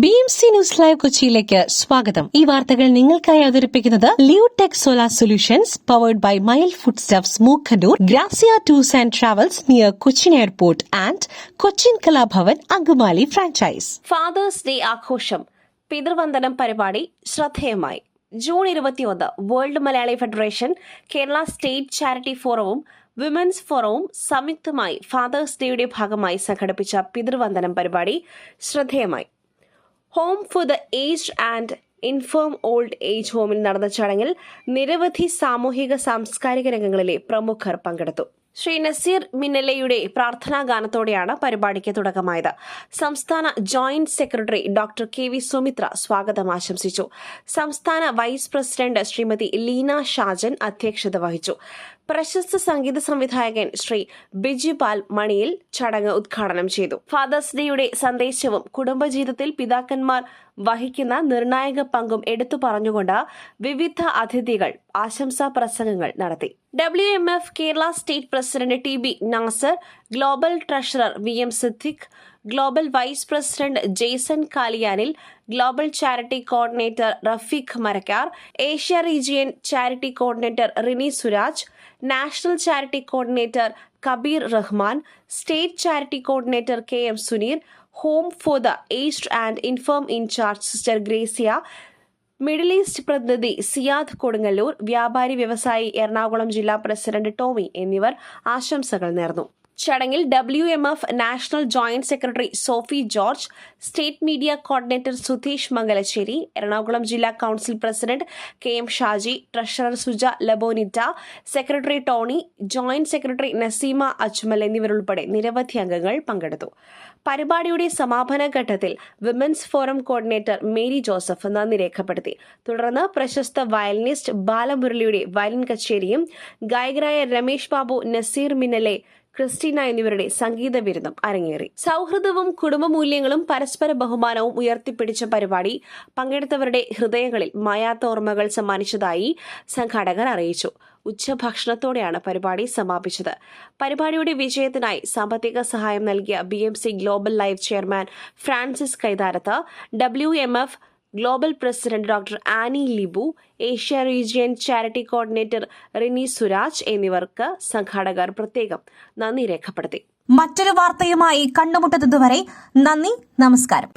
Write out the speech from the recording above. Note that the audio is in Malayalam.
BMC ന്യൂസ് ലൈവ് കൊച്ചിയിലേക്ക് സ്വാഗതം. ഈ വാർത്തകൾ നിങ്ങൾക്കായി അവതരിപ്പിക്കുന്നത് Leotech solar solutions powered by mile food stuffs Mookkannoor, Grazia tours and travels near Cochin airport and Cochin Kalabhavan Angamaly franchise. Father's day ആഘോഷം പിതൃവന്ദനം പരിപാടി ശ്രദ്ധേയമായി. June 21 world Malayali federation, Kerala state charity ഫോറവും വിമൻസ് ഫോറവും സംയുക്തമായി ഫാദേഴ്സ് ഡേയുടെ ഭാഗമായി സംഘടിപ്പിച്ച പിതൃവന്ദനം പരിപാടി ശ്രദ്ധേയമായി. Home for the aged and infirm old age ഹോമിൽ നടന്ന ചടങ്ങിൽ നിരവധി സാമൂഹിക സാംസ്കാരിക രംഗങ്ങളിലെ പ്രമുഖർ പങ്കെടുത്തു. ശ്രീ നസീർ മിന്നലയുടെ പ്രാർത്ഥനാ ഗാനത്തോടെയാണ് പരിപാടിക്ക് തുടക്കമായത്. സംസ്ഥാന joint secretary doctor KV Sumitra സ്വാഗതം ആശംസിച്ചു. സംസ്ഥാന വൈസ് പ്രസിഡന്റ് ശ്രീമതി ലീന ഷാജൻ അധ്യക്ഷത വഹിച്ചു. പ്രശസ്ത സംഗീത സംവിധായകൻ ശ്രീ ബിജിപാൽ മണിയിൽ ചടങ്ങ് ഉദ്ഘാടനം ചെയ്തു. ഫാദേഴ്സ് ഡേയുടെ സന്ദേശവും കുടുംബജീവിതത്തിൽ പിതാക്കന്മാർ വഹിക്കുന്ന നിർണായക പങ്കും എടുത്തു പറഞ്ഞുകൊണ്ട് വിവിധ അതിഥികൾ ആശംസാ പ്രസംഗങ്ങൾ നടത്തി. WMF Kerala state president TB Nazar, global treasurer VM Siddique, global vice president Jaison Kaliyanil, global charity coordinator Rafeeq Marakkar, Asia region charity coordinator Rini Suraj, national charity coordinator Kabeer Rahman, state charity coordinator KM Suneer, home for the aged and infirm in charge sister Gracia, middle east പ്രതിനിധി സിയാദ് കൊടുങ്ങല്ലൂർ, വ്യാപാരി വ്യവസായി എറണാകുളം ജില്ലാ പ്രസിഡന്റ് ടോമി എന്നിവർ ആശംസകൾ നേർന്നു. ചടങ്ങിൽ WMF national joint secretary Sophie George, state media coordinator Sudheesh Mangalassery, Ernakulam ജില്ലാ council president KM Shaji, treasurer Suja Labonita, secretary Tony, joint secretary Naseema Ajmal എന്നിവരുൾപ്പെടെ നിരവധി അംഗങ്ങൾ പങ്കെടുത്തു. പരിപാടിയുടെ സമാപന ഘട്ടത്തിൽ women's forum coordinator Mary Joseph നന്ദി രേഖപ്പെടുത്തി. തുടർന്ന് പ്രശസ്ത വയലിനിസ്റ്റ് ബാലമുരളിയുടെ വയലിൻ കച്ചേരിയും ഗായകരായ രമേശ് ബാബു, നസീർ മിന്നലെ, ക്രിസ്റ്റീന എന്നിവരുടെ സംഗീത വിരുന്നും അരങ്ങേറി. സൌഹൃദവും കുടുംബമൂല്യങ്ങളും പരസ്പര ബഹുമാനവും ഉയർത്തിപ്പിടിച്ച പരിപാടി പങ്കെടുത്തവരുടെ ഹൃദയങ്ങളിൽ മായാത്ത ഓർമ്മകൾ സമ്മാനിച്ചതായി സംഘാടകർ അറിയിച്ചു. ഉച്ചഭക്ഷണത്തോടെയാണ് പരിപാടി സമാപിച്ചത്. പരിപാടിയുടെ വിജയത്തിനായി സാമ്പത്തിക സഹായം നൽകിയ BMC global live chairman Francis Kaitharath, WMF global president doctor Annie Libu, Asia region charity coordinator Rini Suraj എന്നിവർക്ക് സംഘാടകർ പ്രത്യേകം നന്ദി രേഖപ്പെടുത്തി. മറ്റൊരു വാർത്തയുമായി കണ്ടുമുട്ടുന്നതുവരെ നന്ദി, നമസ്കാരം.